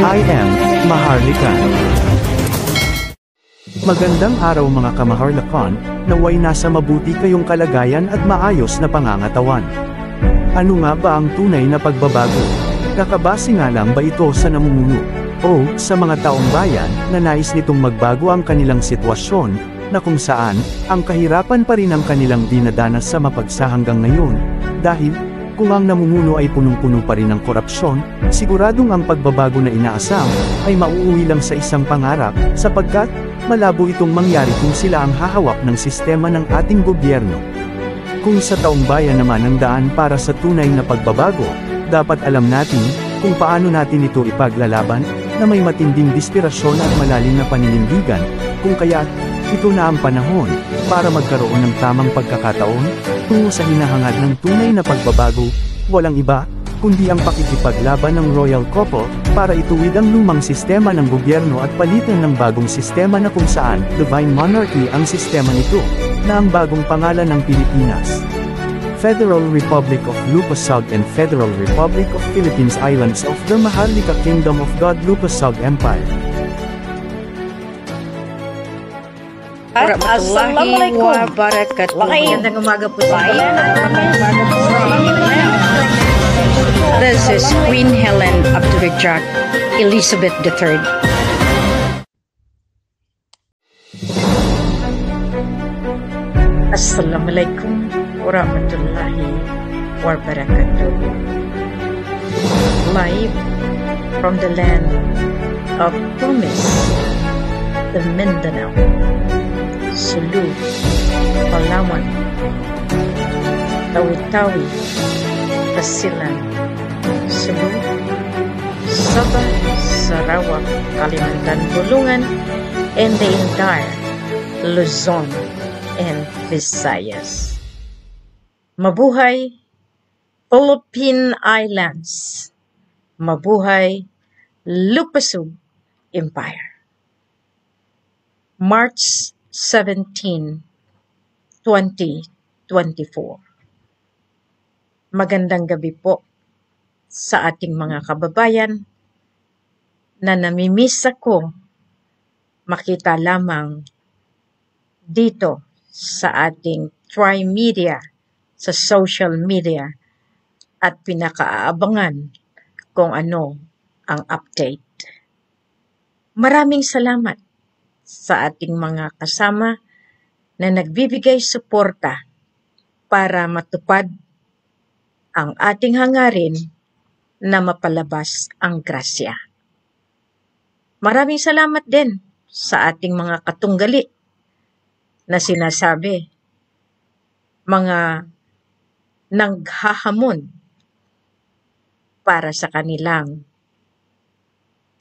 I am Maharlika. Magandang araw mga kamaharlakan, naway nasa mabuti kayong kalagayan at maayos na pangangatawan. Ano nga ba ang tunay na pagbabago? Kakabase nga lang ba ito sa namumuno o sa mga taong bayan na nais nitong magbago ang kanilang sitwasyon, na kung saan ang kahirapan pa rin ang kanilang dinadanas sa mapagsa hanggang ngayon, dahil kung ang namumuno ay punong-puno pa rin ng korupsyon, siguradong ang pagbabago na inaasam ay mauuwi lang sa isang pangarap, sapagkat malabo itong mangyari kung sila ang hahawak ng sistema ng ating gobyerno. Kung sa taong bayan naman ang daan para sa tunay na pagbabago, dapat alam natin kung paano natin ito ipaglalaban, na may matinding desperasyon at malalim na paninindigan, kung kaya't ito na ang panahon para magkaroon ng tamang pagkakataon tungo sa hinahangad ng tunay na pagbabago, walang iba kundi ang pakikipaglaban ng royal couple para ituwid ang lumang sistema ng gobyerno at palitan ng bagong sistema na kung saan divine monarchy ang sistema nito, na ang bagong pangalan ng Pilipinas. Federal Republic of Lupasug and Federal Republic of Philippines Islands of the Maharlika Kingdom of God Lupasug Empire. Assalamualaikum wabarakatuh. Magandang umaga po sa inyo. This is Queen Helen Abdurrahman Elizabeth III. Assalamualaikum warahmatullahi wabarakatuh. Live from the land of promise, the Mindanao, Sulu, Palawan, Tawi-Tawi, Basilan, Sulu, Sabah, Sarawak, Kalimantan, Bulungan, and the entire Luzon and Visayas. Mabuhay Philippine Islands! Mabuhay Lupasug Empire! March 17, 2024. Magandang gabi po sa ating mga kababayan na namimiss ako makita lamang dito sa ating Tri-Media, sa social media, at pinakaaabangan kung ano ang update. Maraming salamat sa ating mga kasama na nagbibigay suporta para matupad ang ating hangarin na mapalabas ang grasya. Maraming salamat din sa ating mga katunggali na sinasabi, mga naghahamon para sa kanilang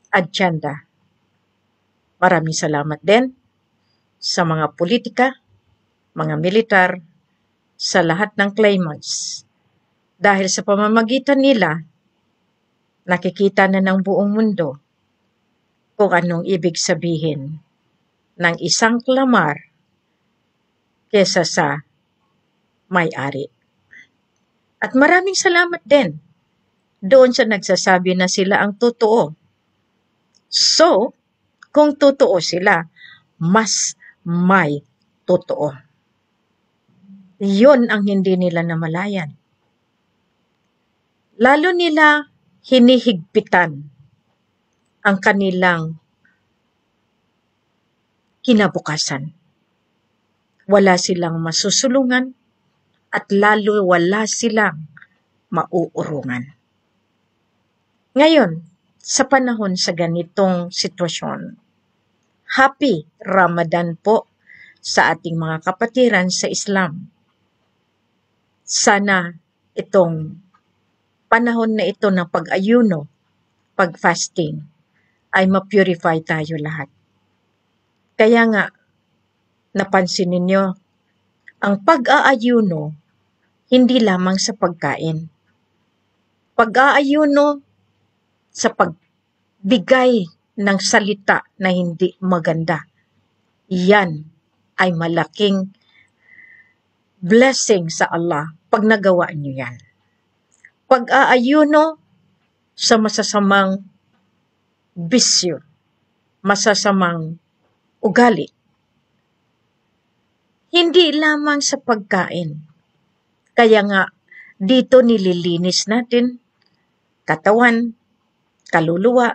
agenda. Maraming salamat din sa mga politika, mga militar, sa lahat ng claimants. Dahil sa pamamagitan nila, nakikita na ng buong mundo kung anong ibig sabihin ng isang klamar kesa sa may-ari. At maraming salamat din doon sa nagsasabi na sila ang totoo. So, kung totoo sila, mas may totoo. Yun ang hindi nila namalayan. Lalo nila hinihigpitan ang kanilang kinabukasan. Wala silang masusulungan at lalo wala silang mauurungan. Ngayon, sa panahon sa ganitong sitwasyon, Happy Ramadan po sa ating mga kapatiran sa Islam. Sana itong panahon na ito ng pag-ayuno, pag-fasting, ay ma-purify tayo lahat. Kaya nga, napansin ninyo, ang pag-aayuno, hindi lamang sa pagkain. Pag-aayuno sa pagbigay ng salita na hindi maganda, yan ay malaking blessing sa Allah pag nagawa niyo yan. Pag-aayuno sa masasamang bisyo, masasamang ugali, hindi lamang sa pagkain. Kaya nga, dito nililinis natin katawan, kaluluwa,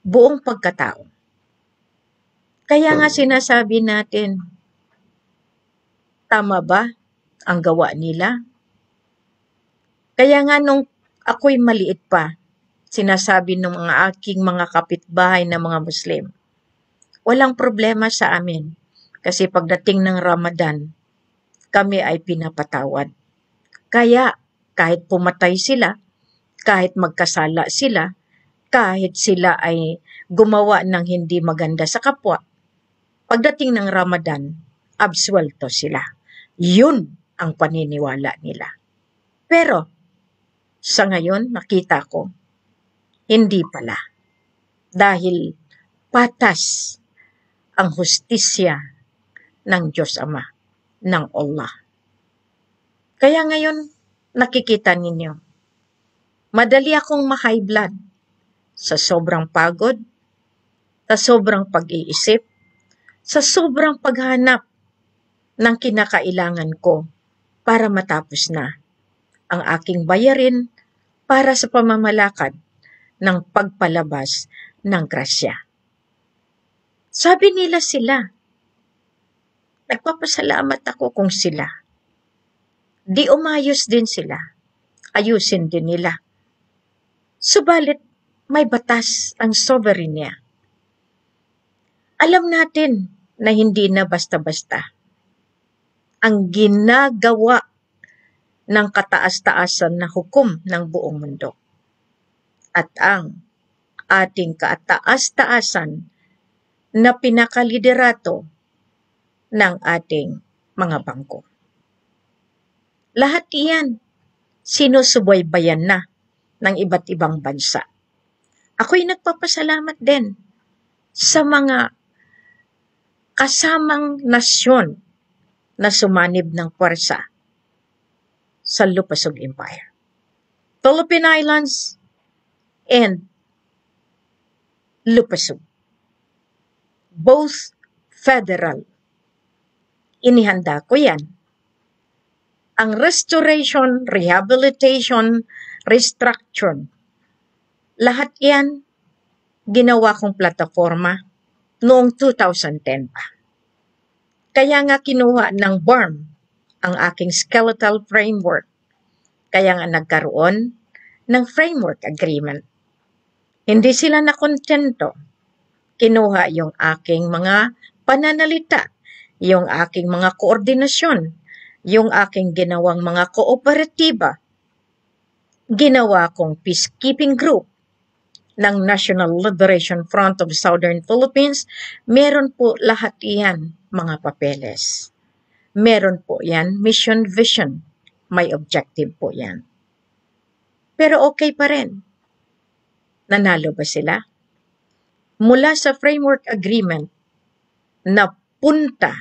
buong pagkatao. Kaya nga sinasabi natin, tama ba ang gawa nila? Kaya nga nung ako'y maliit pa, sinasabi ng mga aking mga kapitbahay na mga Muslim, walang problema sa amin kasi pagdating ng Ramadan, kami ay pinapatawad. Kaya kahit pumatay sila, kahit magkasala sila, kahit sila ay gumawa ng hindi maganda sa kapwa, pagdating ng Ramadan, absuelto sila. Yun ang paniniwala nila. Pero sa ngayon, nakita ko, hindi pala. Dahil patas ang hustisya ng Diyos Ama, ng Allah. Kaya ngayon, nakikita ninyo, madali akong ma-high blood sa sobrang pagod, sa sobrang pag-iisip, sa sobrang paghanap ng kinakailangan ko para matapos na ang aking bayarin para sa pamamalakad ng pagpalabas ng grasya. Sabi nila sila, nagpapasalamat ako kung sila. Di umayos din sila, ayusin din nila. Subalit, may batas ang sovereignty. Alam natin na hindi na basta-basta ang ginagawa ng kataas-taasan na hukom ng buong mundo. At ang ating kataas-taasan na pinakaliderato ng ating mga bangko. Lahat iyan sinusubaybayan na ng iba't ibang bansa. Ako'y nagpapasalamat din sa mga kasamang nasyon na sumanib ng puwersa sa Lupasug Empire. Philippine Islands and Lupasug. Both federal. Inihanda ko yan. Ang restoration, rehabilitation, restructure, lahat yan ginawa kong plataforma noong 2010 pa. Kaya nga kinuha ng BARM ang aking skeletal framework. Kaya nga nagkaroon ng framework agreement. Hindi sila nakontento. Kinuha yung aking mga pananalita, yung aking mga koordinasyon, yung aking ginawang mga kooperatiba. Ginawa kong peacekeeping group ng National Liberation Front of Southern Philippines. Meron po lahat iyan mga papeles. Meron po yan mission vision. May objective po yan. Pero okay pa rin. Nanalo ba sila? Mula sa framework agreement na punta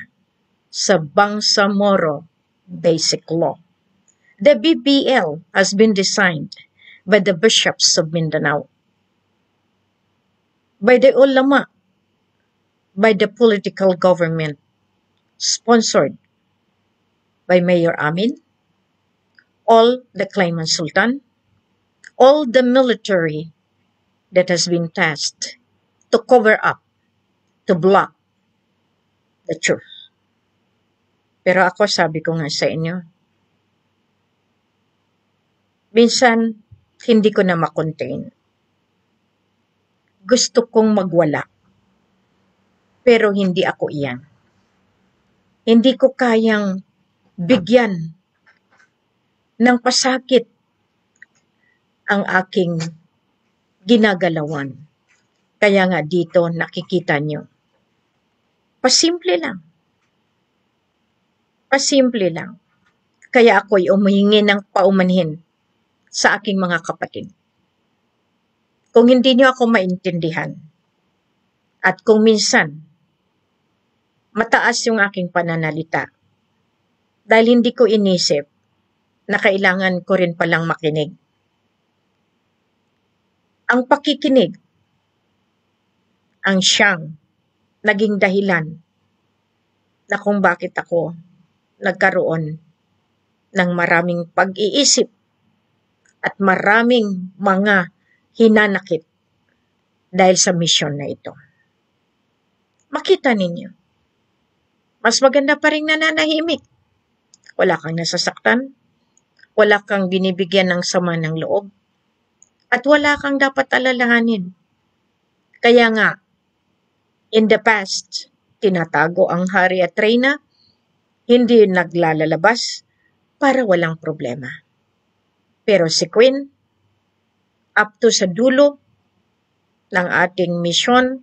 sa Bangsamoro Basic Law. The BBL has been designed by the bishops of Mindanao, by the ulama, by the political government, sponsored by Mayor Amin, all the claimant sultan, all the military that has been tasked to cover up, to block the truth. Pero ako sabi ko nga sa inyo, minsan hindi ko na makontain. Gusto kong magwala. Pero hindi ako iyan. Hindi ko kayang bigyan ng pasakit ang aking ginagalawan. Kaya nga dito nakikita nyo. Pasimple lang. Pasimple lang. Kaya ako'y umihingi ng paumanhin sa aking mga kapatid. Kung hindi niyo ako maintindihan, at kung minsan mataas yung aking pananalita, dahil hindi ko inisip na kailangan ko rin palang makinig. Ang pakikinig ang siyang naging dahilan na kung bakit ako nagkaroon ng maraming pag-iisip at maraming mga hinanakit dahil sa misyon na ito. Makita ninyo, mas maganda pa rin nananahimik. Wala kang nasasaktan, wala kang binibigyan ng sama ng loob, at wala kang dapat alalahanin. Kaya nga, in the past, tinatago ang hari at reyna, hindi naglalalabas para walang problema. Pero si Queen, up to sa dulo ng ating misyon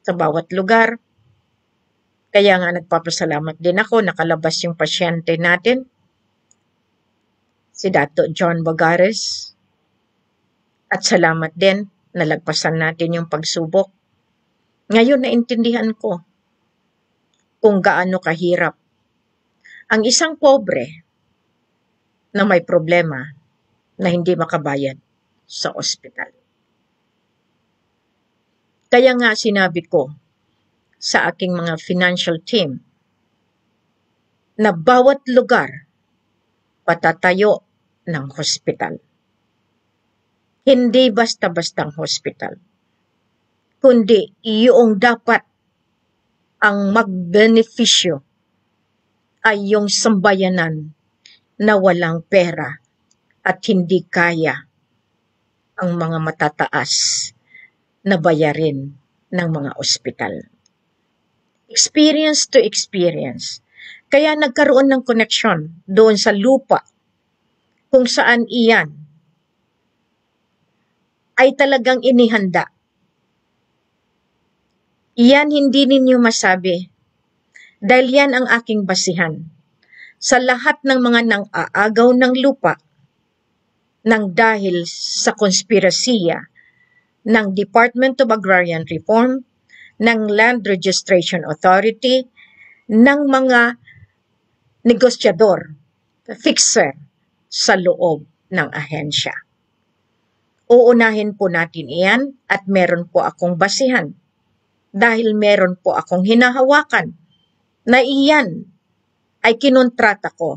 sa bawat lugar, kaya nga nagpapasalamat din ako, nakalabas yung pasyente natin, si Dato John Bagares, at salamat din, nalagpasan natin yung pagsubok. Ngayon naintindihan ko kung gaano kahirap ang isang pobre na may problema na hindi makabayad sa ospital. Kaya nga sinabi ko sa aking mga financial team na bawat lugar patatayo ng hospital. Hindi basta-bastang hospital, kundi iyong dapat ang magbenepisyo ay yung sambayanan na walang pera at hindi kaya ang mga matataas na bayarin ng mga ospital. Experience to experience. Kaya nagkaroon ng koneksyon doon sa lupa kung saan iyan ay talagang inihanda. Iyan hindi ninyo masabi dahil yan ang aking basihan sa lahat ng mga nang-aagaw ng lupa nang dahil sa konspirasiya ng Department of Agrarian Reform, ng Land Registration Authority, ng mga negosyador, fixer sa loob ng ahensya. Uunahin po natin iyan at meron po akong basihan dahil meron po akong hinahawakan na iyan ay kinontrata ko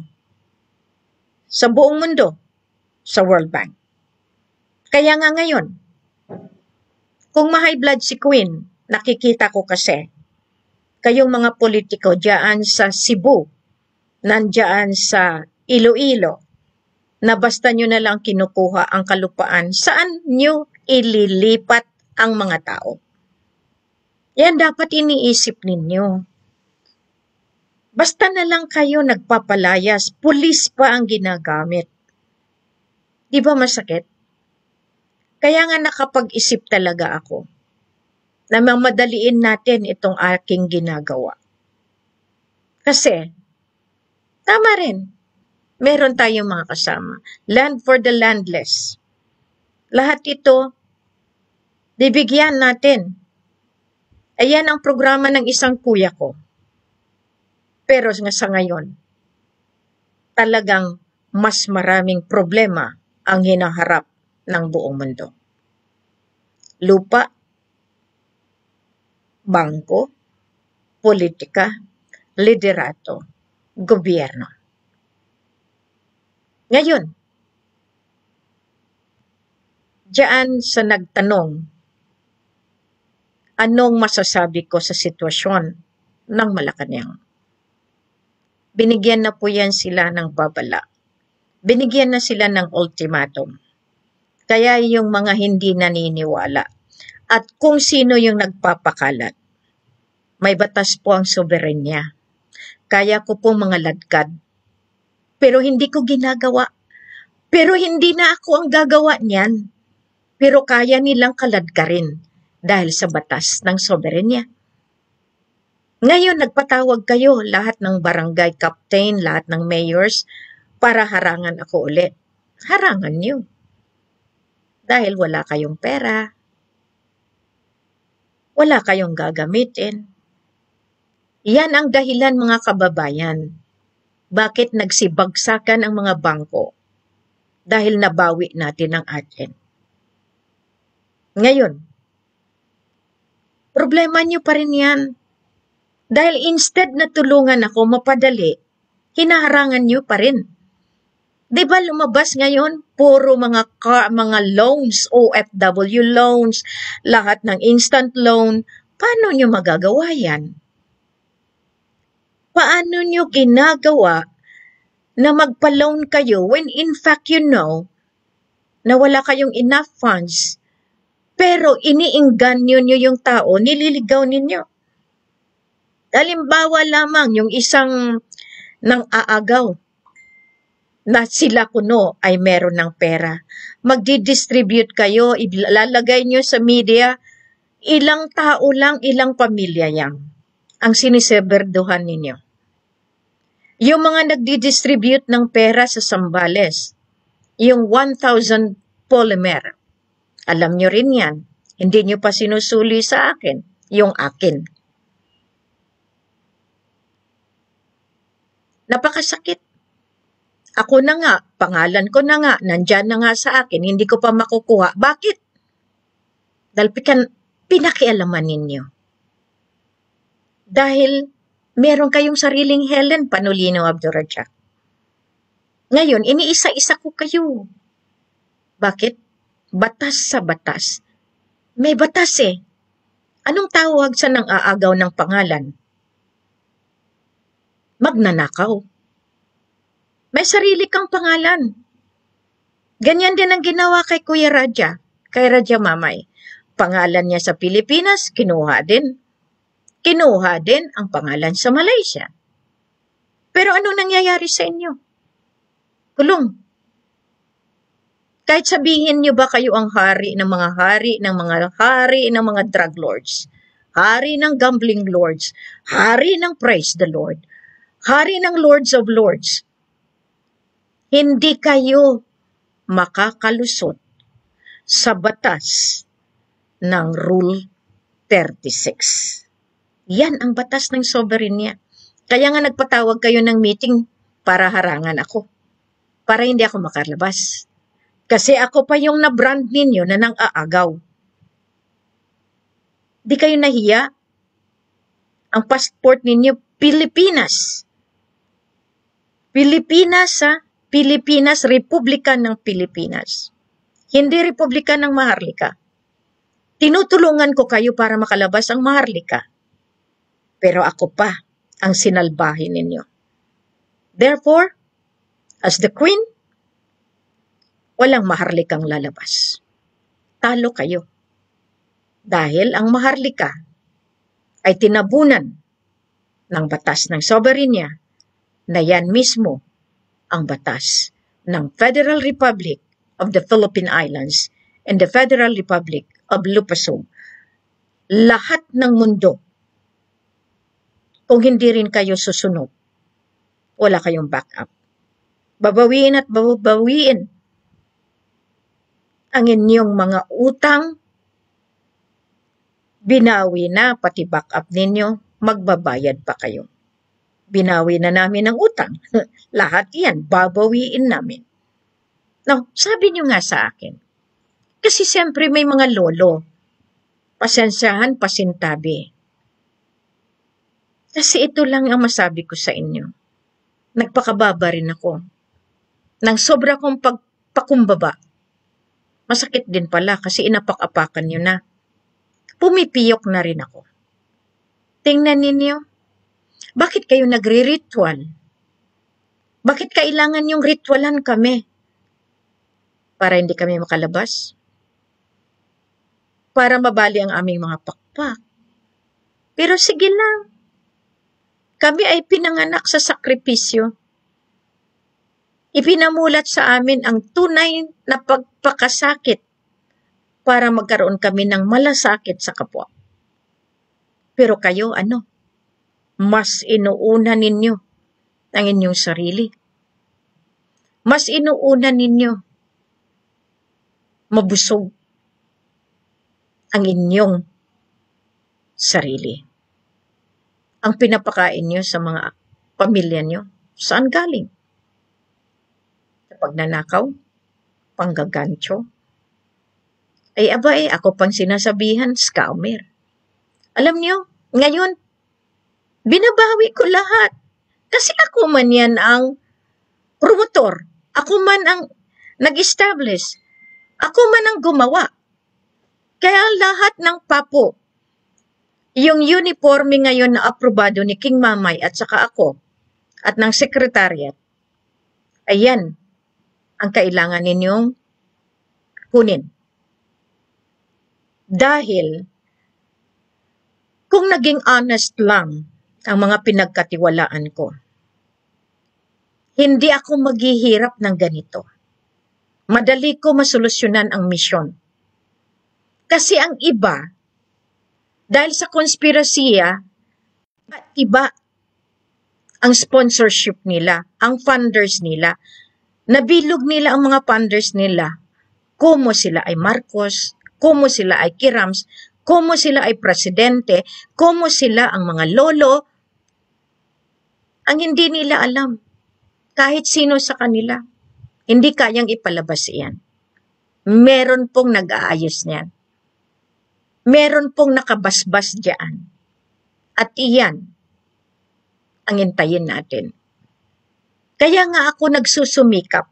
sa buong mundo sa World Bank. Kaya nga ngayon, kung ma-high blood si Queen, nakikita ko kasi kayong mga politiko diyan sa Cebu, nandiyan sa Iloilo, na basta nyo na lang kinukuha ang kalupaan, saan nyo ililipat ang mga tao? Yan dapat iniisip ninyo. Basta na lang kayo nagpapalayas, pulis pa ang ginagamit. Di ba masakit? Kaya nga nakapag-isip talaga ako na mamadaliin natin itong aking ginagawa. Kasi, tama rin. Meron tayong mga kasama. Land for the landless. Lahat ito, bibigyan natin. Ayan ang programa ng isang kuya ko. Pero sa ngayon, talagang mas maraming problema ang hinaharap ng buong mundo. Lupa, bangko, politika, liderato, gobyerno. Ngayon, diyan sa nagtanong, anong masasabi ko sa sitwasyon ng Malacanang? Binigyan na po yan sila ng babala. Binigyan na sila ng ultimatum. Kaya yung mga hindi naniniwala at kung sino yung nagpapakalat, may batas po ang soberenya. Kaya ko pong mga ladkad. Pero hindi ko ginagawa. Pero hindi na ako ang gagawa niyan. Pero kaya nilang kaladkarin dahil sa batas ng soberenya. Ngayon, nagpatawag kayo lahat ng barangay captain, lahat ng mayors, para harangan ako ulit harangan nyo. Dahil wala kayong pera, wala kayong gagamitin. Yan ang dahilan mga kababayan. Bakit nagsibagsakan ang mga bangko? Dahil nabawi natin ang atin. Ngayon, problema nyo pa rin yan. Dahil instead na tulungan ako mapadali, hinaharangan nyo pa rin. Di ba lumabas ngayon, puro mga loans, OFW loans, lahat ng instant loan. Paano nyo magagawa yan? Paano nyo ginagawa na magpa-loan kayo when in fact you know na wala kayong enough funds, pero iniingganyo nyo yung tao, nililigaw ninyo. Halimbawa lamang yung isang nang aagaw na sila kuno ay meron ng pera. Magdi-distribute kayo, ilalagay nyo sa media, ilang tao lang, ilang pamilya yan ang siniseberduhan ninyo. Yung mga nagdi-distribute ng pera sa Zambales, yung 1,000 polymer, alam nyo rin yan. Hindi nyo pa sinusuli sa akin, yung akin. Napakasakit. Ako na nga, pangalan ko na nga, nandyan na nga sa akin, hindi ko pa makukuha. Bakit? Dahil pinakialaman ninyo. Dahil meron kayong sariling Helen Panulino Abdurrajak. Ngayon, iniisa-isa ko kayo. Bakit? Batas sa batas. May batas eh. Anong tawag sa nang aagaw ng pangalan? Magnanakaw. May sarili kang pangalan. Ganyan din ang ginawa kay Kuya Raja, kay Raja Mamay. Pangalan niya sa Pilipinas, kinuha din. Kinuha din ang pangalan sa Malaysia. Pero ano nangyayari sa inyo? Kulong. Kahit sabihin niyo ba kayo ang hari ng mga hari, ng mga hari ng mga drug lords, hari ng gambling lords, hari ng praise the Lord, hari ng lords of lords, hindi kayo makakalusot sa batas ng Rule 36. Yan ang batas ng soberenya. Kaya nga nagpatawag kayo ng meeting para harangan ako. Para hindi ako makalabas. Kasi ako pa yung na-brand ninyo na nang aagaw. Di kayo nahiya? Ang passport ninyo, Pilipinas. Pilipinas ha? Pilipinas, Republika ng Pilipinas. Hindi Republika ng Maharlika. Tinutulungan ko kayo para makalabas ang Maharlika. Pero ako pa ang sinalbahin ninyo. Therefore, as the Queen, walang Maharlikang lalabas. Talo kayo. Dahil ang Maharlika ay tinabunan ng batas ng soberenya na yan mismo ang batas ng Federal Republic of the Philippine Islands and the Federal Republic of Lupasum. Lahat ng mundo, kung hindi rin kayo susunod, wala kayong backup. Babawiin at babawiin ang inyong mga utang, binawi na pati backup ninyo, magbabayad pa kayo. Binawi na namin ang utang. Lahat yan, babawiin namin. Now, sabi nyo nga sa akin, kasi siyempre may mga lolo, pasensyahan, pasintabi. Kasi ito lang ang masabi ko sa inyo. Nagpakababa rin ako. Nang sobra kong pagpakumbaba, masakit din pala kasi inapak-apakan nyo na. Pumipiyok na rin ako. Tingnan ninyo, bakit kayo nagre-ritual? Bakit kailangan yung ritualan kami? Para hindi kami makalabas? Para mabali ang aming mga pakpak? Pero sige lang. Kami ay pinanganak sa sakripisyo. Ipinamulat sa amin ang tunay na pagpakasakit para magkaroon kami ng malasakit sa kapwa. Pero kayo, ano? Mas inuuna ninyo ang inyong sarili. Mas inuuna ninyo mabusog ang inyong sarili. Ang pinapakain nyo sa mga pamilya nyo, saan galing? Sa pagnanakaw? Panggagancho? Ay abay, ako pang sinasabihan, scammer. Alam nyo, ngayon, binabawi ko lahat. Kasi ako man yan ang promotor. Ako man ang nag-establish. Ako man ang gumawa. Kaya lahat ng papo, yung uniforme ngayon na aprobado ni King Mamay at saka ako at ng secretariat, ayan ang kailangan ninyong kunin. Dahil kung naging honest lang ang mga pinagkatiwalaan ko, hindi ako maghihirap ng ganito. Madali ko masolusyonan ang misyon. Kasi ang iba, dahil sa konspirasiya, iba ang sponsorship nila, ang funders nila. Nabilog nila ang mga funders nila. Kumo sila ay Marcos, kumo sila ay Kirams, kumo sila ay presidente, kumo sila ang mga lolo. Ang hindi nila alam, kahit sino sa kanila, hindi kayang ipalabas iyan. Meron pong nag-aayos niyan. Meron pong nakabasbas diyan. At iyan ang intayin natin. Kaya nga ako nagsusumikap.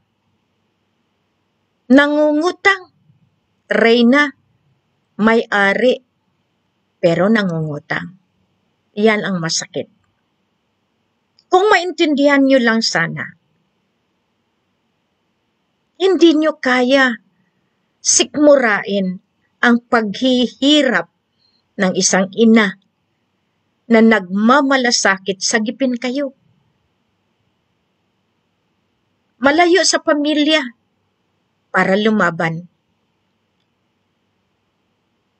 Nangungutang. Reyna, may-ari, pero nangungutang. Iyan ang masakit. Kung maintindihan nyo lang sana, hindi nyo kaya sikmurain ang paghihirap ng isang ina na nagmamalasakit, sagipin kayo. Malayo sa pamilya para lumaban.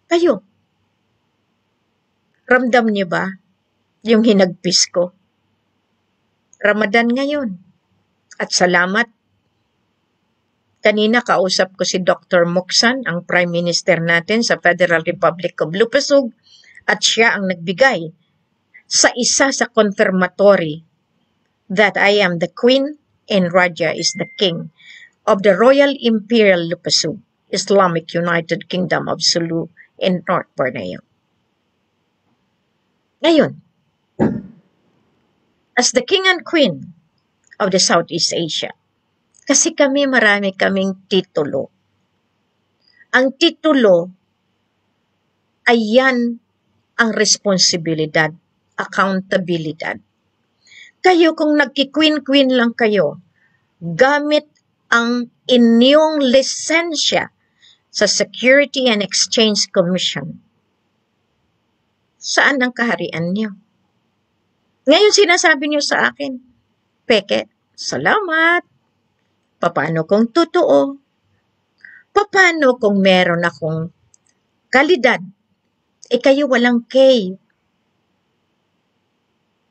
Kayo, ramdam niyo ba yung hinagpis ko? Ramadan ngayon. At salamat. Kanina kausap ko si Dr. Muksan, ang Prime Minister natin sa Federal Republic of Lupasug, at siya ang nagbigay sa isa sa confirmatory that I am the Queen and Raja is the King of the Royal Imperial Lupasug, Islamic United Kingdom of Sulu in North Borneo. Ngayon, as the King and Queen of the Southeast Asia, kasi marami kaming titulo. Ang titulo ay yan ang responsibilidad, accountabilidad. Kayo kung nagki-queen-queen lang kayo, gamit ang inyong lisensya sa Security and Exchange Commission, saan ang kaharian niyo? Ngayon sinasabi niyo sa akin, peke, salamat. Paano kung totoo? Paano kung meron akong kalidad? Kayo walang K.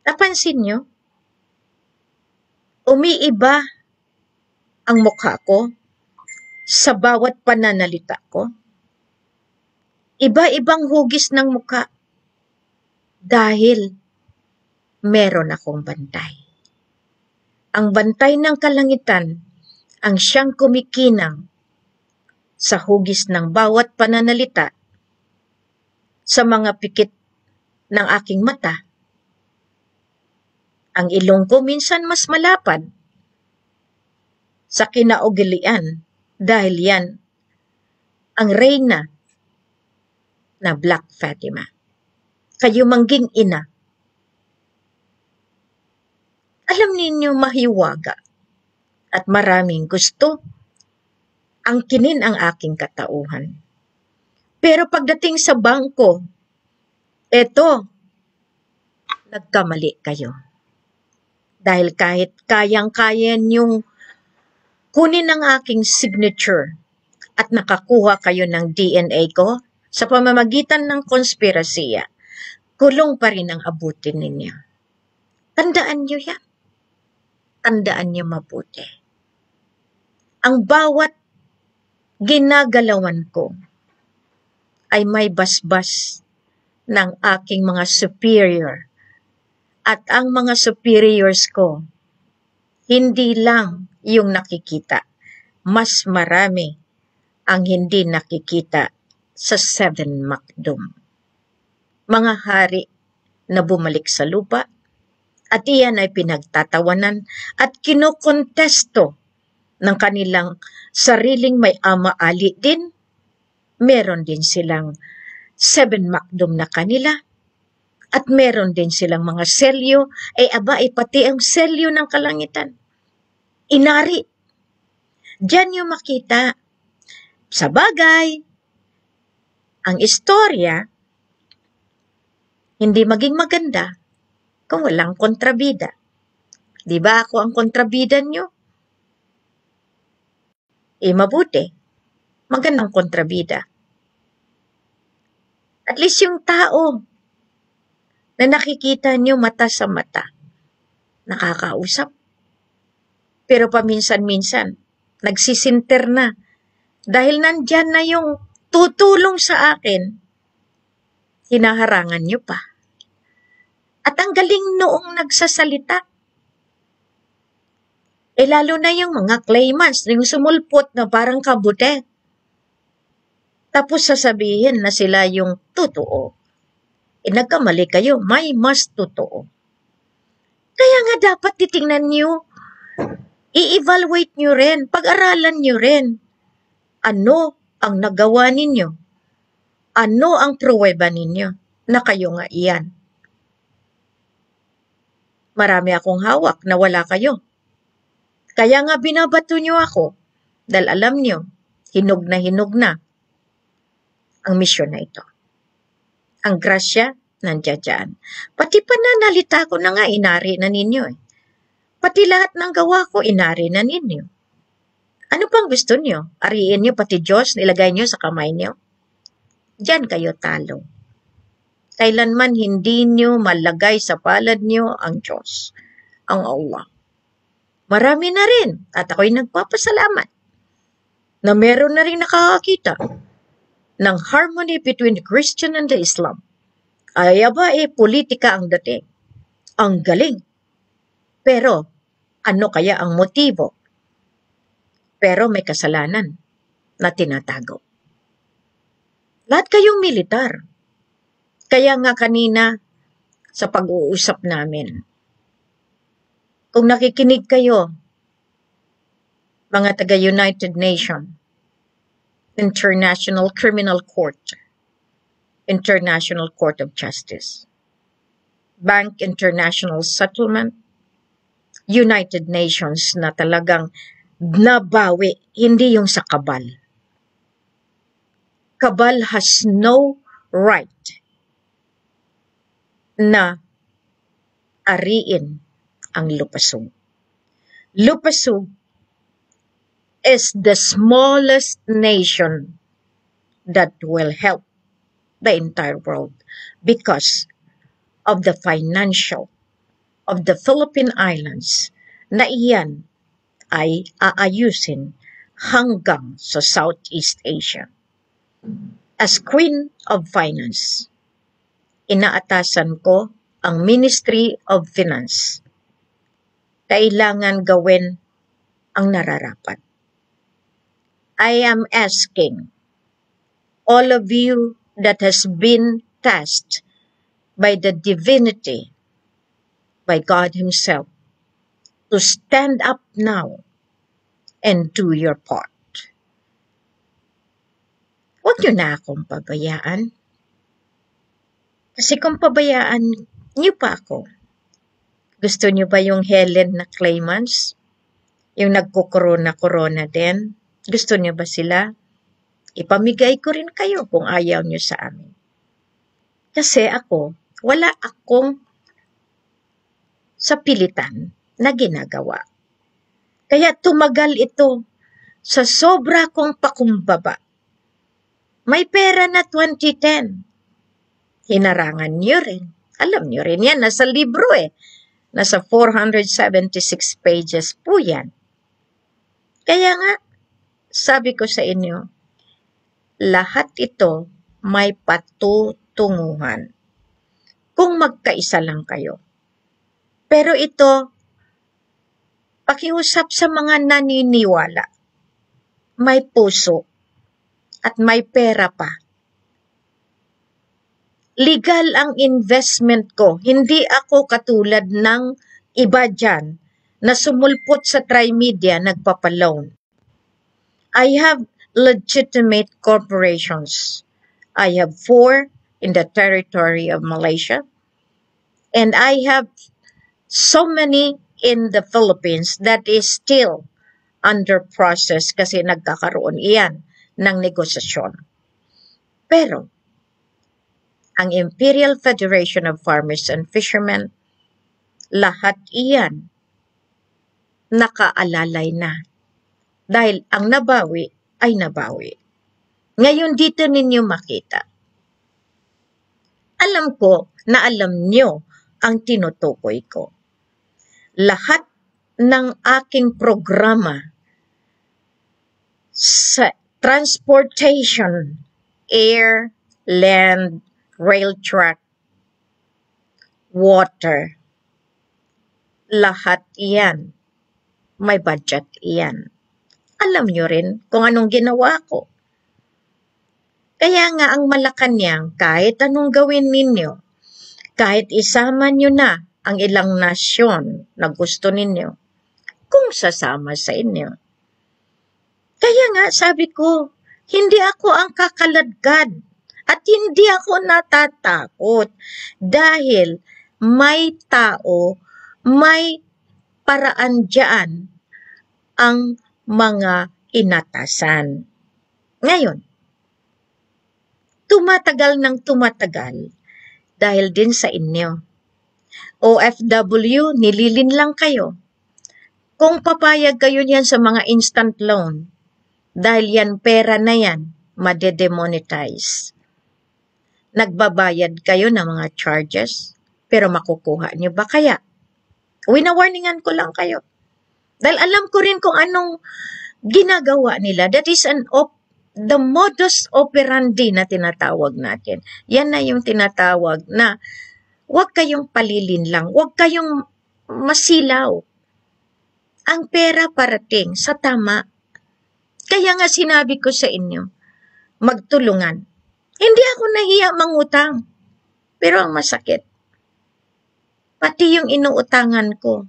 Napansin nyo? Umiiba ang mukha ko sa bawat pananalita ko. Iba-ibang hugis ng mukha dahil meron akong bantay. Ang bantay ng kalangitan ang siyang kumikinang sa hugis ng bawat pananalita, sa mga pikit ng aking mata. Ang ilong ko minsan mas malapad sa kinaugalian dahil yan ang reyna na Black Fatima. Kayo mangging ina. Alam ninyo mahiwaga at maraming gusto angkinin ang aking katauhan. Pero pagdating sa bangko, eto, nagkamali kayo. Dahil kahit kayang-kaya niyong kunin ang aking signature at nakakuha kayo ng DNA ko sa pamamagitan ng konspirasiya, kulong pa rin ang abutin ninyo. Tandaan niyo yan. Tandaan niyo mabuti. Ang bawat ginagalawan ko ay may basbas ng aking mga superior. At ang mga superiors ko, hindi lang yung nakikita. Mas marami ang hindi nakikita sa 7 Macdum. Mga hari na bumalik sa lupa, at iyan ay pinagtatawanan at kinukontesto ng kanilang sariling may ama-ali din. Meron din silang 7 Macdum na kanila, at meron din silang mga selyo, pati ang selyo ng kalangitan. Inari. Diyan yung makita. Sa bagay, ang istorya, hindi maging maganda kung walang kontrabida. Di ba ako ang kontrabida nyo? Mabuti. Magandang kontrabida. At least yung tao na nakikita nyo mata sa mata, nakakausap. Pero paminsan-minsan, nagsisinter na. Dahil nandyan na yung tutulong sa akin, hinaharangan nyo pa. At ang galing noong nagsasalita. Lalo na yung mga claimants, yung sumulpot na parang kabute. Tapos sasabihin na sila yung totoo. Nagkamali kayo, may mas totoo. Kaya nga dapat titingnan nyo, i-evaluate nyo rin, pag-aralan nyo rin. Ano ang nagawa ninyo? Ano ang pruweba ninyo na kayo nga iyan? Marami akong hawak na wala kayo. Kaya nga binabato nyo ako dahil alam nyo, hinog na ang misyon na ito. Ang grasya, nandiyan dyan. Pati pananalita ko na nga, inari na ninyo eh. Pati lahat ng gawa ko, inari na ninyo. Ano pang gusto nyo? Ariin nyo pati Diyos, nilagay nyo sa kamay nyo? Diyan kayo talo. Kailanman hindi nyo malagay sa palad nyo ang Diyos, ang Allah. Marami na rin, at ako'y nagpapasalamat na meron na rin nakakakita ng harmony between the Christian and the Islam. Ay politika ang dating. Ang galing. Pero, ano kaya ang motibo? Pero may kasalanan na tinatago. Lahat kayong militar. Kaya nga kanina sa pag-uusap namin, kung nakikinig kayo, mga taga-United Nations, International Criminal Court, International Court of Justice, Bank International Settlement, United Nations na talagang nabawi, hindi yung sa kabal. Kabal has no right na ariin ang lupasug. Lupasug is the smallest nation that will help the entire world because of the financial of the Philippine Islands na iyan ay aayusin hanggang sa Southeast Asia. As Queen of Finance, inaatasan ko ang Ministry of Finance. Kailangan gawin ang nararapat. I am asking all of you that has been tasked by the divinity, by God Himself, to stand up now and do your part. Huwag niyo na akong pabayaan. Kasi kung pabayaan niyo pa ako, gusto niyo ba yung Helen na claimants? Yung nagkukorona-korona din? Gusto niyo ba sila? Ipamigay ko rin kayo kung ayaw niyo sa amin. Kasi ako, wala akong sa pilitan na ginagawa. Kaya tumagal ito sa sobra kong pakumbaba. May pera na 2010. Hinarangan niyo rin. Alam niyo rin yan, nasa libro eh. Nasa 476 pages po yan. Kaya nga, sabi ko sa inyo, lahat ito may patutunguhan kung magkaisa lang kayo. Pero ito, pakiusap sa mga naniniwala, may puso at may pera pa. Legal ang investment ko. Hindi ako katulad ng iba dyan na sumulpot sa Trimedia nagpapaloan. I have legitimate corporations. I have 4 in the territory of Malaysia. And I have so many in the Philippines that is still under process kasi nagkakaroon iyan ng negosasyon. Pero, ang Imperial Federation of Farmers and Fishermen, lahat iyan nakaalalay na. Dahil ang nabawi ay nabawi. Ngayon dito ninyo makita. Alam ko na alam nyo ang tinutukoy ko. Lahat ng aking programa sa transportation, air, land, rail track, water, lahat iyan. May budget iyan. Alam nyo rin kung anong ginawa ko. Kaya nga ang Malacanang, kahit anong gawin ninyo, kahit isama nyo na ang ilang nasyon na gusto ninyo, kung sasama sa inyo. Kaya nga sabi ko, hindi ako ang kakaladkad at hindi ako natatakot dahil may tao, may paraan dyan ang mga inatasan. Ngayon, tumatagal ng tumatagal dahil din sa inyo. OFW, nililin lang kayo. Kung papayag kayo niyan sa mga instant loan, dahil yan pera na yan, madedemonetize. Nagbabayad kayo ng mga charges, pero makukuha nyo ba kaya? Winawarningan ko lang kayo. Dahil alam ko rin kung anong ginagawa nila. That is the modus operandi na tinatawag natin. Yan na yung tinatawag na huwag kayong palilin lang. Huwag kayong masilaw. Ang pera parating sa tama. Kaya nga sinabi ko sa inyo, magtulungan. Hindi ako nahiya mangutang. Pero ang masakit, pati yung inuutangan ko,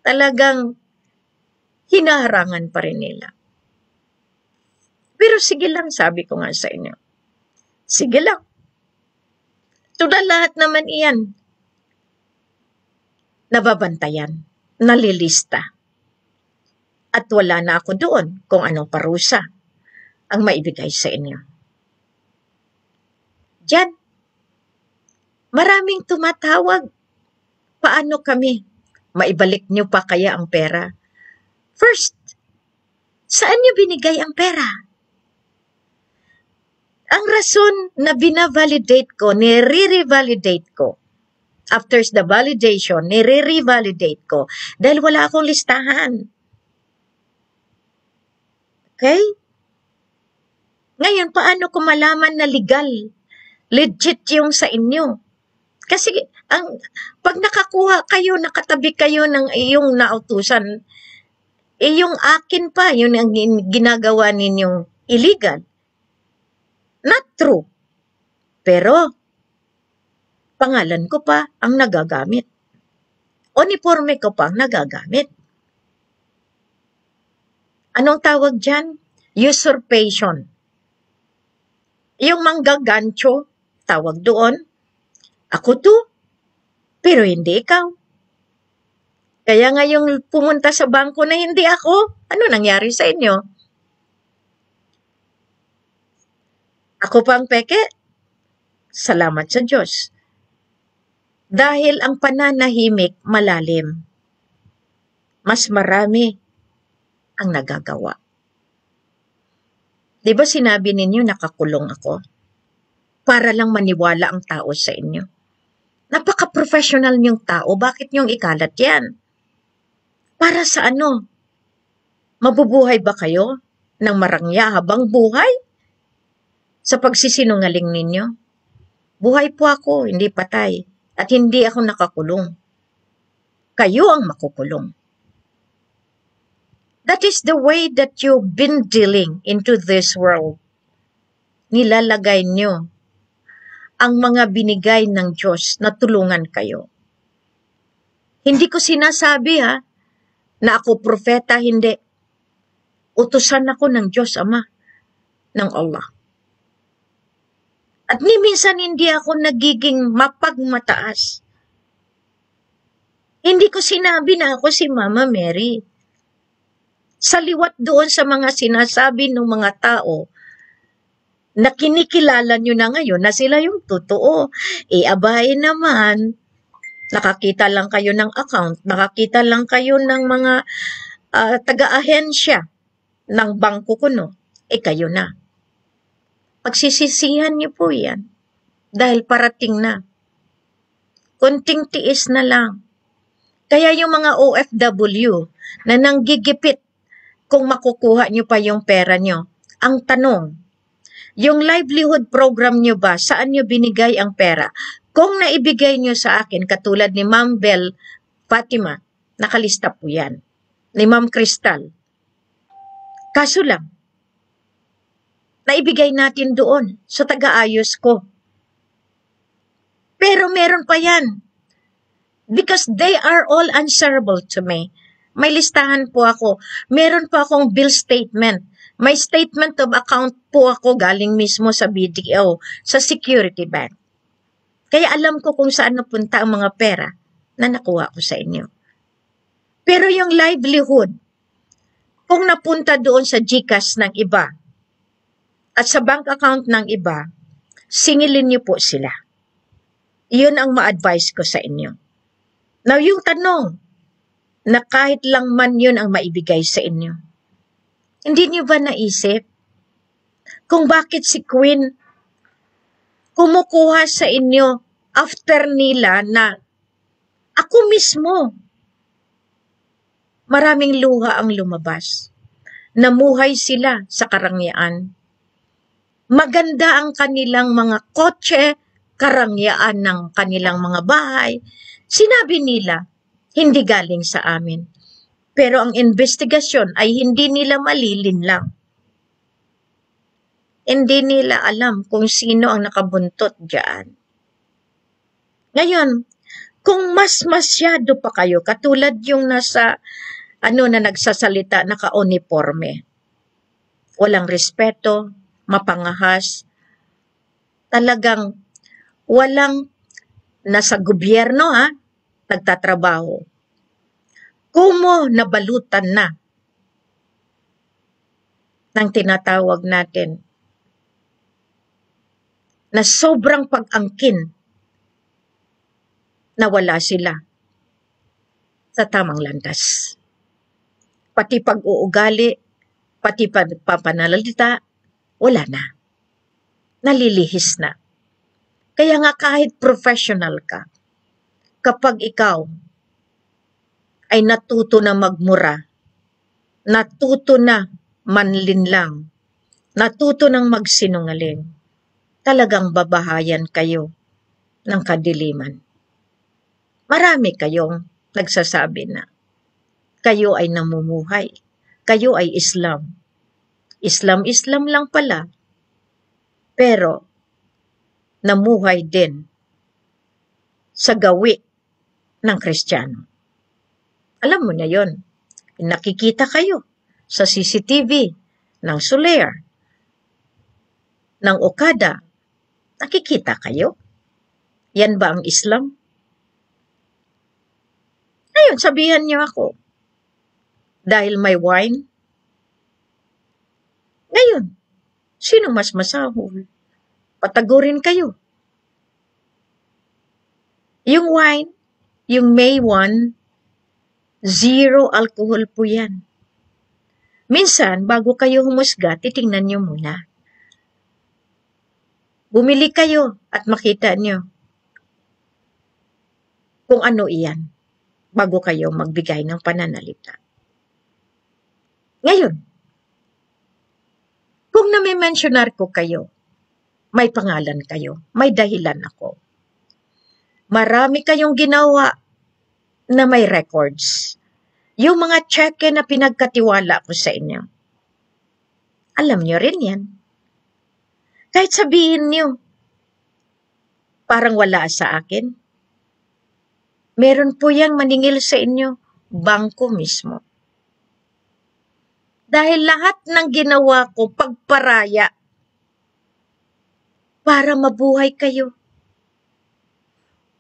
talagang hinaharangan pa rin nila. Pero sige lang, sabi ko nga sa inyo. Sige lang. Tula lahat naman iyan. Nababantayan, nalilista. At wala na ako doon kung anong parusa ang maibigay sa inyo. Diyan, maraming tumatawag. Paano kami? Maibalik niyo pa kaya ang pera? First, saan niyo binigay ang pera? Ang rason na binavalidate ko, nire-revalidate ko, after the validation, nire-revalidate ko, dahil wala akong listahan. Okay? Ngayon, paano ko malaman na legal? Legit yung sa inyo. Kasi pag nakakuha kayo, nakatabi kayo ng iyong nautusan, yung akin pa, yun ang ginagawa ninyong illegal. Not true. Pero, pangalan ko pa ang nagagamit. Uniforme ko pa ang nagagamit. Anong tawag dyan? Usurpation. Yung manggagancho, tawag doon, ako to, pero hindi ikaw. Kaya nga yung pumunta sa bangko na hindi ako, ano nangyari sa inyo? Ako pa ang peke? Salamat sa Diyos. Dahil ang pananahimik malalim, mas marami ang nagagawa. Di ba sinabi ninyo nakakulong ako? Para lang maniwala ang tao sa inyo. Napaka-professional niyong tao. Bakit niyong ikalat yan? Para sa ano? Mabubuhay ba kayo ng marangya habang buhay sa pagsisinungaling ninyo? Buhay po ako, hindi patay, at hindi ako nakakulong. Kayo ang makukulong. That is the way that you've been dealing into this world. Nilalagay nyo ang mga binigay ng Diyos na tulungan kayo. Hindi ko sinasabi na ako propeta, hindi. Utusan ako ng Diyos Ama, ng Allah. At minsan hindi ako nagiging mapagmataas. Hindi ko sinabi na ako si Mama Mary. Saliwat doon sa mga sinasabi ng mga tao na kinikilala nyo na ngayon na sila yung totoo. Abay naman, nakakita lang kayo ng account, nakakita lang kayo ng mga taga-ahensya ng bangko kuno. Kayo na. Pagsisisihan niyo po yan. Dahil parating na. Konting tiis na lang. Kaya yung mga OFW na nanggigipit kung makukuha niyo pa yung pera niyo. Ang tanong, yung livelihood program niyo ba, saan niyo binigay ang pera? Kung naibigay niyo sa akin, katulad ni Ma'am Bel Fatima, nakalista po yan. Ni Ma'am Crystal. Kaso lang, naibigay natin doon sa taga-ayos ko. Pero meron pa yan. Because they are all answerable to me. May listahan po ako. Meron pa akong bill statement. May statement of account po ako galing mismo sa BDO, sa Security Bank. Kaya alam ko kung saan napunta ang mga pera na nakuha ko sa inyo. Pero yung livelihood, kung napunta doon sa GCash ng iba, at sa bank account ng iba, singilin niyo po sila. Iyon ang ma-advise ko sa inyo. Now, yung tanong, na kahit lang man yun ang maibigay sa inyo, hindi niyo ba naisip kung bakit si Queen kumukuha sa inyo after nila na ako mismo, maraming luha ang lumabas. Namuhay sila sa karangyaan. Maganda ang kanilang mga kotse, karangyaan ng kanilang mga bahay. Sinabi nila, hindi galing sa amin. Pero ang investigasyon ay hindi nila malilin lang. Hindi nila alam kung sino ang nakabuntot diyan. Ngayon, kung mas masyado pa kayo, katulad yung nasa, na nagsasalita, naka-uniforme, walang respeto, mapangahas, talagang walang nasa gobyerno nagtatrabaho. Kumo nabalutan na ng tinatawag natin na sobrang pag-angkin na wala sila sa tamang landas. Pati pag-uugali, pati pagpapanalita, wala na. Nalilihis na. Kaya nga kahit professional ka, kapag ikaw ay natuto na magmura, natuto na manlinlang, natuto ng magsinungaling, talagang babahayan kayo ng kadiliman. Marami kayong nagsasabi na kayo ay namumuhay, kayo ay Islam. Islam lang pala. Pero namuhay din sa gawi ng Kristiyano. Alam mo na yon. Nakikita kayo sa CCTV ng Soler, ng Okada. Nakikita kayo? Yan ba ang Islam? Ngayon, sabihan niyo ako. Dahil may wine? Ngayon, sino mas masahol? Patagurin kayo. Yung wine, yung May 1, 0 alcohol po yan. Minsan, bago kayo humusga, titingnan nyo muna. Bumili kayo at makita nyo kung ano iyan bago kayo magbigay ng pananalita. Ngayon, kung nami-mentionar ko kayo, may pangalan kayo, may dahilan ako. Marami kayong ginawa na may records. Yung mga cheque na pinagkatiwala ko sa inyo. Alam nyo rin yan. Kahit sabihin nyo, parang wala sa akin. Meron po yang maningil sa inyo, bangko mismo. Dahil lahat ng ginawa ko, pagparaya, para mabuhay kayo.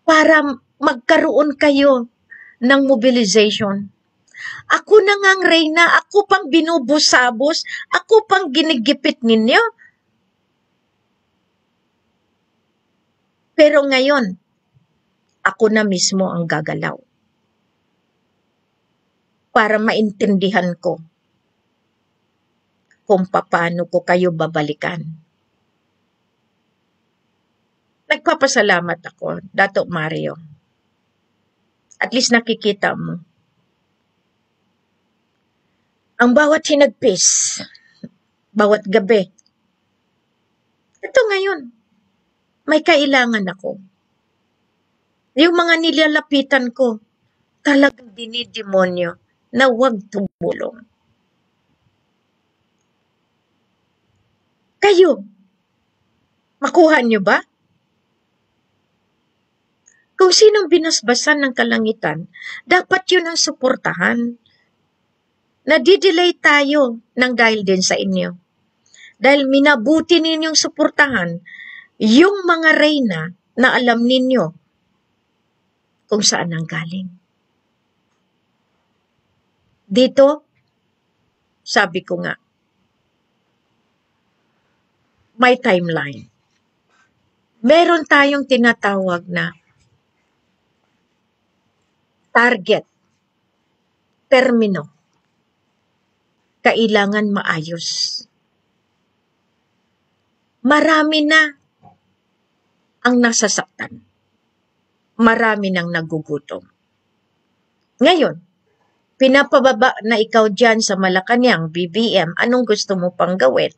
Para magkaroon kayo ng mobilization. Ako na ngang reyna, ako pang binubusabos, ako pang ginigipit ninyo. Pero ngayon, ako na mismo ang gagalaw. Para maintindihan ko kung paano ko kayo babalikan. Nagpapasalamat ako, Dato Mario. At least nakikita mo. Ang bawat hinagpis, bawat gabi. Ito ngayon, may kailangan ako. Yung mga nilalapitan ko, talagang dinidemonyo na huwag tumulong. Kayo, makuha nyo ba? Kung sinong binasbasan ng kalangitan, dapat yun ang suportahan. Nadidelay tayo ng dahil din sa inyo. Dahil minabuti ninyong suportahan yung mga reyna na alam ninyo kung saan ang galing. Dito, sabi ko nga, may timeline. Meron tayong tinatawag na target, termino, kailangan maayos. Marami na ang nasasaktan. Marami nang nagugutom. Ngayon, pinapababa na ikaw dyan sa Malacanang, BBM, anong gusto mo pang gawin?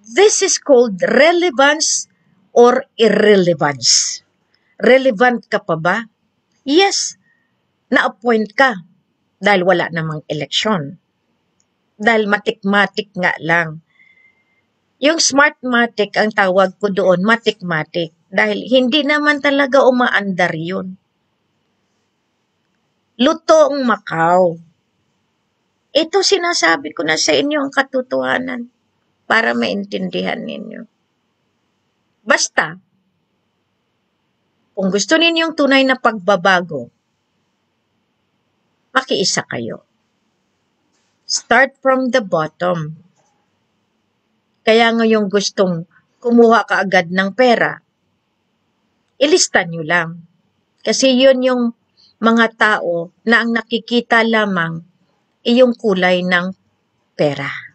This is called relevance or irrelevance. Relevant ka pa ba? Yes, na-appoint ka dahil wala namang eleksyon. Dahil matik-matik nga lang. Yung smartmatic ang tawag ko doon, matik-matic. Dahil hindi naman talaga umaandar yun. Lutong Macau. Ito sinasabi ko na sa inyo ang katotohanan para maintindihan ninyo. Basta, kung gusto ninyong tunay na pagbabago, makiisa kayo. Start from the bottom. Kaya ngayong gustong kumuha ka agad ng pera, ilista nyo lang. Kasi yun yung mga tao na ang nakikita lamang iyong kulay ng pera.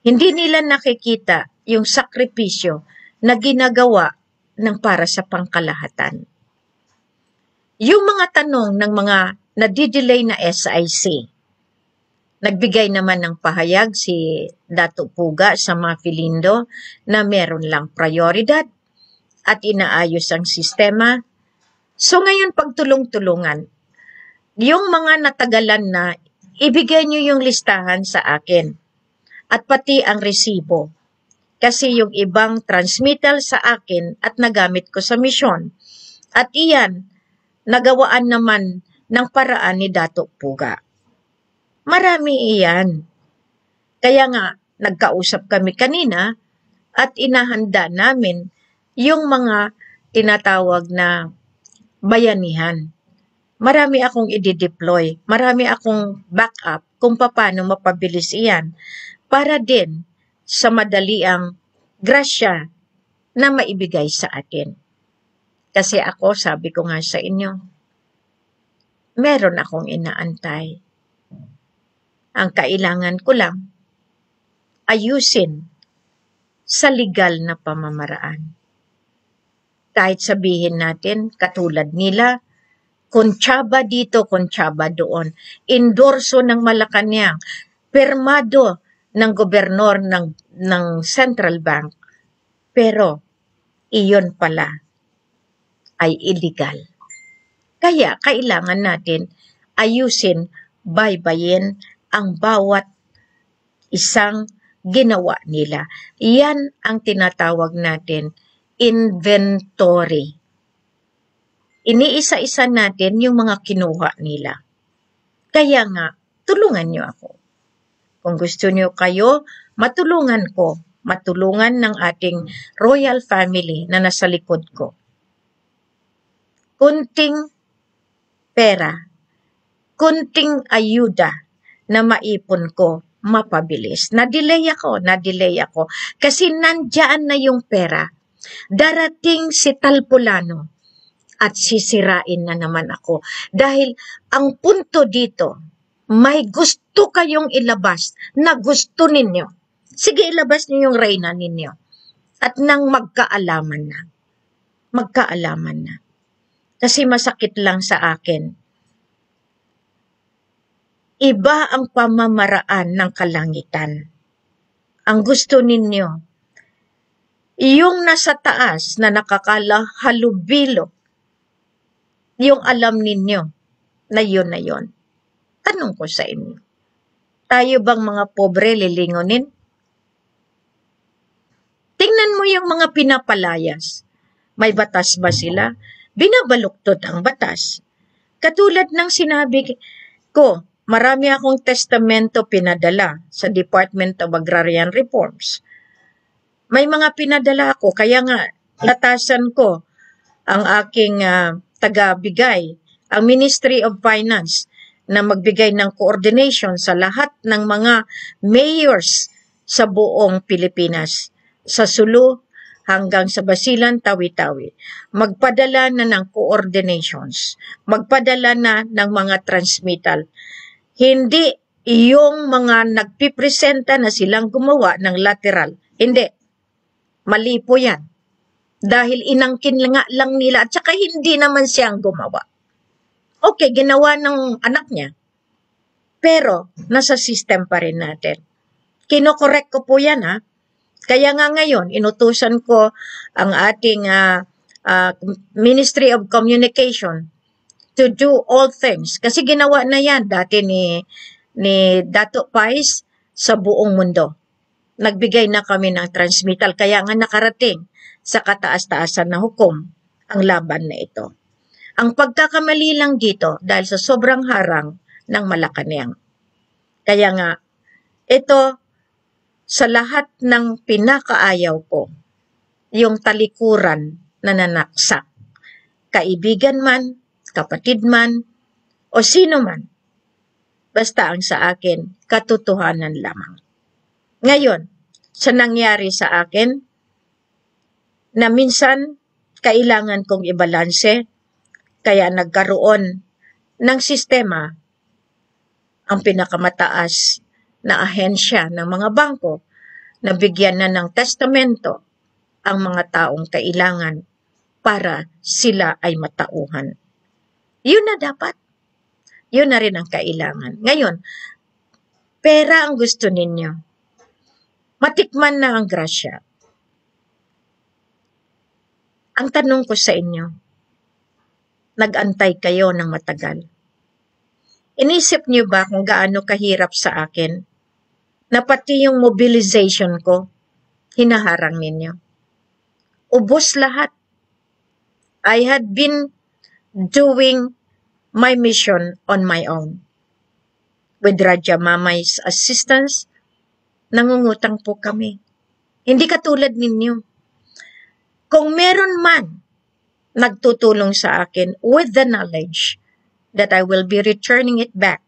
Hindi nila nakikita yung sakripisyo na ginagawa ng para sa pangkalahatan. Yung mga tanong ng mga nadidelay na SIC, nagbigay naman ng pahayag si Dato Puga sa mga Filindo na meron lang prioridad at inaayos ang sistema. So ngayon pagtulong-tulungan, yung mga natagalan na, ibigay nyo yung listahan sa akin at pati ang resibo. Kasi yung ibang transmittal sa akin at nagamit ko sa misyon. At iyan, nagawaan naman ng paraan ni Dato Puga. Marami iyan. Kaya nga, nagkausap kami kanina at inahanda namin yung mga tinatawag na bayanihan. Marami akong i-deploy, marami akong backup kung paano mapabilis iyan para din sa madaliang grasya na maibigay sa atin. Kasi ako, sabi ko nga sa inyo, meron akong inaantay. Ang kailangan ko lang, ayusin sa legal na pamamaraan. Kahit sabihin natin, katulad nila, kontsaba dito, kontsaba doon. Endorso ng Malacanang, permado ng gobernador ng Central Bank. Pero, iyon pala ay illegal. Kaya, kailangan natin ayusin, baybayin ang bawat isang ginawa nila. Yan ang tinatawag natin inventory. Iniisa-isa natin yung mga kinuha nila. Kaya nga, tulungan nyo ako. Kung gusto nyo kayo, matulungan ko. Matulungan ng ating royal family na nasa likod ko. Kunting pera, kunting ayuda na maipon ko, mapabilis. Na-delay ako. Kasi nandyan na yung pera. Darating si Talpulano at sisirain na naman ako. Dahil ang punto dito, may gusto kayong ilabas na gusto ninyo. Sige, ilabas niyo yung reyna ninyo. At nang magkaalaman na. Magkaalaman na. Kasi masakit lang sa akin. Iba ang pamamaraan ng kalangitan. Ang gusto ninyo, yung nasa taas na nakakalahalubilo, yung alam ninyo na yun. Tanong ko sa inyo, tayo bang mga pobre lilingonin? Tingnan mo yung mga pinapalayas. May batas ba sila? Binabaluktot ang batas. Katulad ng sinabi ko, marami akong testamento pinadala sa Department of Agrarian Reforms. May mga pinadala ako, kaya nga natasan ko ang aking tagabigay, ang Ministry of Finance, na magbigay ng coordination sa lahat ng mga mayors sa buong Pilipinas, sa Sulu hanggang sa Basilan, Tawi-Tawi. Magpadala na ng coordinations, magpadala na ng mga transmittal. Hindi yung mga nagpipresenta na silang gumawa ng lateral. Hindi. Mali po yan. Dahil inangkin lang nila at saka hindi naman siyang gumawa. Okay, ginawa ng anak niya. Pero, nasa system pa rin natin. Kinokorek ko po yan, ha? Kaya nga ngayon, inutusan ko ang ating Ministry of Communication to do all things. Kasi ginawa na yan dati ni Dato Pais sa buong mundo. Nagbigay na kami ng transmittal. Kaya nga nakarating sa kataas-taasan na hukom ang laban na ito. Ang pagkakamali lang dito dahil sa sobrang harang ng Malacanang. Kaya nga, ito sa lahat ng pinakaayaw ko, yung talikuran na nanaksak. Kaibigan man, kapatid man, o sino man. Basta ang sa akin, katotohanan lamang. Ngayon, sa nangyari sa akin, na minsan kailangan kong ibalanse, kaya nagkaroon ng sistema ang pinakamataas na ahensya ng mga bangko na bigyan na ng testamento ang mga taong kailangan para sila ay matauhan. Yun na dapat. Yun na rin ang kailangan. Ngayon, pera ang gusto ninyo. Matikman na ang grasya. Ang tanong ko sa inyo, nag-antay kayo ng matagal. Inisip niyo ba kung gaano kahirap sa akin na pati yung mobilization ko, hinaharang ninyo? Ubos lahat. I had been doing my mission on my own. With Raja Mamay's assistance, nangungutang po kami. Hindi katulad ninyo. Kung meron man nagtutulong sa akin with the knowledge that I will be returning it back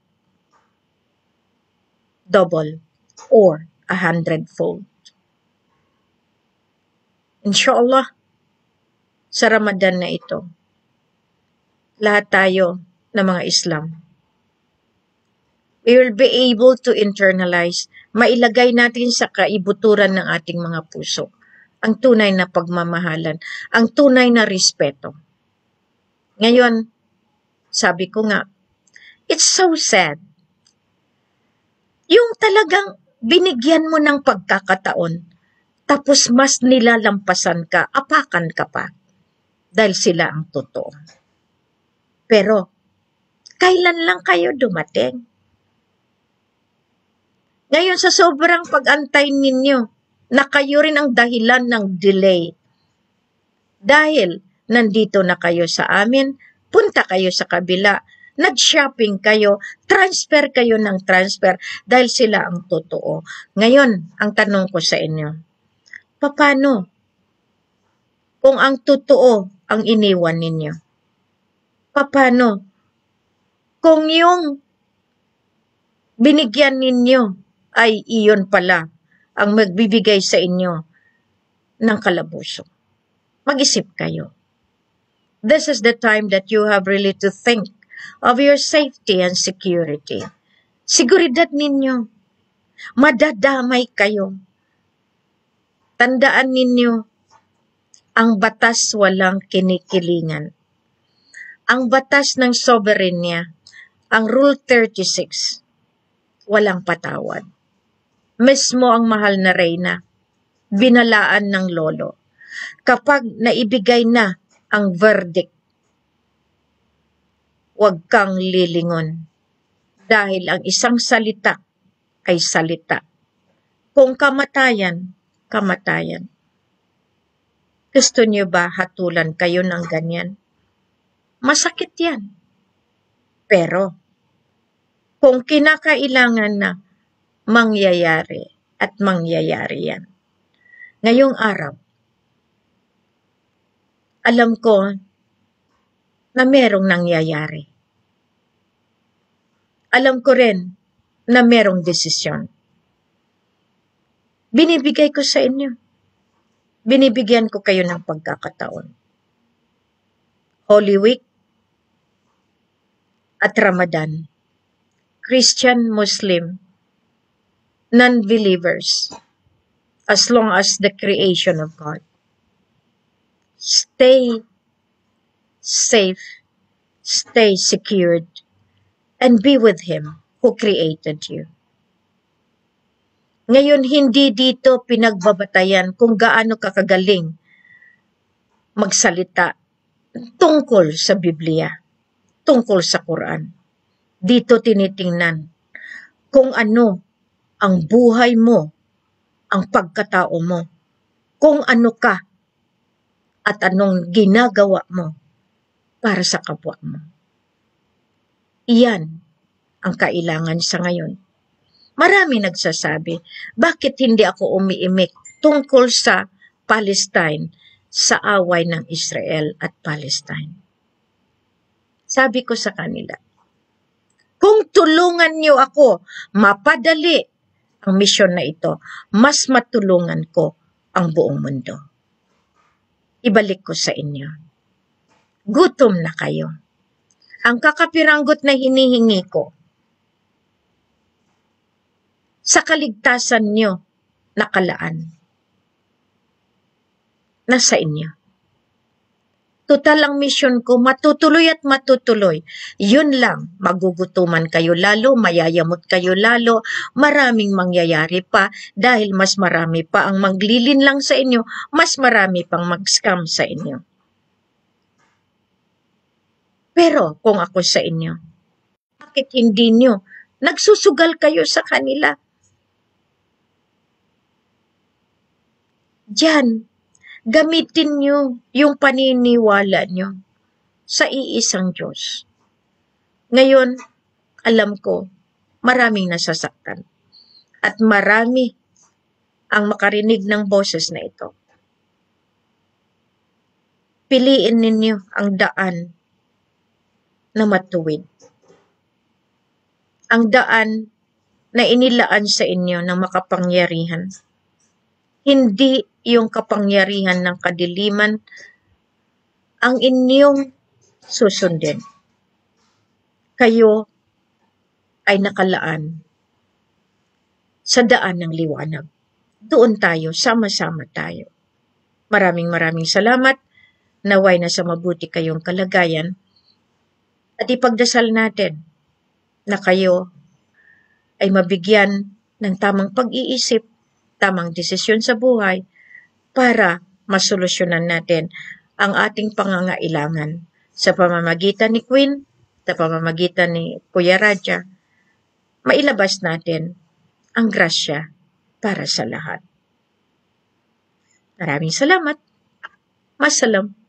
double or 100-fold. Inshallah, sa Ramadan na ito, lahat tayo na mga Islam, we will be able to internalize, mailagay natin sa kaibuturan ng ating mga puso ang tunay na pagmamahalan, ang tunay na respeto. Ngayon, sabi ko nga, it's so sad. Yung talagang binigyan mo ng pagkakataon, tapos mas nilalampasan ka, apakan ka pa, dahil sila ang totoo. Pero, kailan lang kayo dumating? Ngayon, sa sobrang pag-antay ninyo, na kayo rin ang dahilan ng delay. Dahil nandito na kayo sa amin, punta kayo sa kabila, nag-shopping kayo, transfer kayo ng transfer dahil sila ang totoo. Ngayon, ang tanong ko sa inyo, paano kung ang totoo ang iniwan ninyo? Paano kung yung binigyan ninyo ay iyon pala ang magbibigay sa inyo ng kalabuso? Mag-isip kayo. This is the time that you have really to think of your safety and security. Seguridad ninyo. Madadamay kayo. Tandaan ninyo, ang batas walang kinikilingan. Ang batas ng soberenya, ang Rule 36, walang patawad. Mismo ang mahal na reyna, binalaan ng lolo. Kapag naibigay na ang verdict, huwag kang lilingon. Dahil ang isang salita ay salita. Kung kamatayan, kamatayan. Gusto niyo ba hatulan kayo ng ganyan? Masakit yan. Pero, kung kinakailangan na, mangyayari at mangyayari yan. Ngayong araw, alam ko na merong nangyayari. Alam ko rin na merong desisyon. Binibigay ko sa inyo. Binibigyan ko kayo ng pagkakataon. Holy Week at Ramadan. Christian, Muslim, non-believers, as long as the creation of God. Stay safe, stay secured, and be with Him who created you. Ngayon, hindi dito pinagbabatayan kung gaano ka kagaling magsalita tungkol sa Biblia, tungkol sa Quran. Dito tinitingnan kung ano ang buhay mo, ang pagkatao mo, kung ano ka, at anong ginagawa mo para sa kapwa mo. Iyan ang kailangan sa ngayon. Marami nagsasabi, bakit hindi ako umiimik tungkol sa Palestine, sa away ng Israel at Palestine? Sabi ko sa kanila, kung tulungan niyo ako mapadali ang misyon na ito, mas matulungan ko ang buong mundo. Ibalik ko sa inyo. Gutom na kayo. Ang kakapiranggot na hinihingi ko, sa kaligtasan nyo nakalaan. Nasa inyo. Total ang misyon ko, matutuloy at matutuloy. Yun lang, magugutuman kayo lalo, mayayamot kayo lalo, maraming mangyayari pa dahil mas marami pa ang maglilin lang sa inyo, mas marami pang mag-scam sa inyo. Pero kung ako sa inyo, bakit hindi nyo nagsusugal kayo sa kanila? Diyan, gamitin nyo yung paniniwala nyo sa iisang Diyos. Ngayon, alam ko, maraming nasasaktan. At marami ang makarinig ng boses na ito. Piliin ninyo ang daan na matuwid. Ang daan na inilaan sa inyo ng makapangyarihan. Hindi yung kapangyarihan ng kadiliman ang inyong susundin. Kayo ay nakalaan sa daan ng liwanag. Doon tayo, sama-sama tayo. Maraming salamat. Naway na sa mabuti kayong kalagayan At ipagdasal natin na kayo ay mabigyan ng tamang pag-iisip, tamang desisyon sa buhay para masolusyonan natin ang ating pangangailangan sa pamamagitan ni Queen, sa pamamagitan ni Kuya Raja, mailabas natin ang grasya para sa lahat. Maraming salamat. Masalam.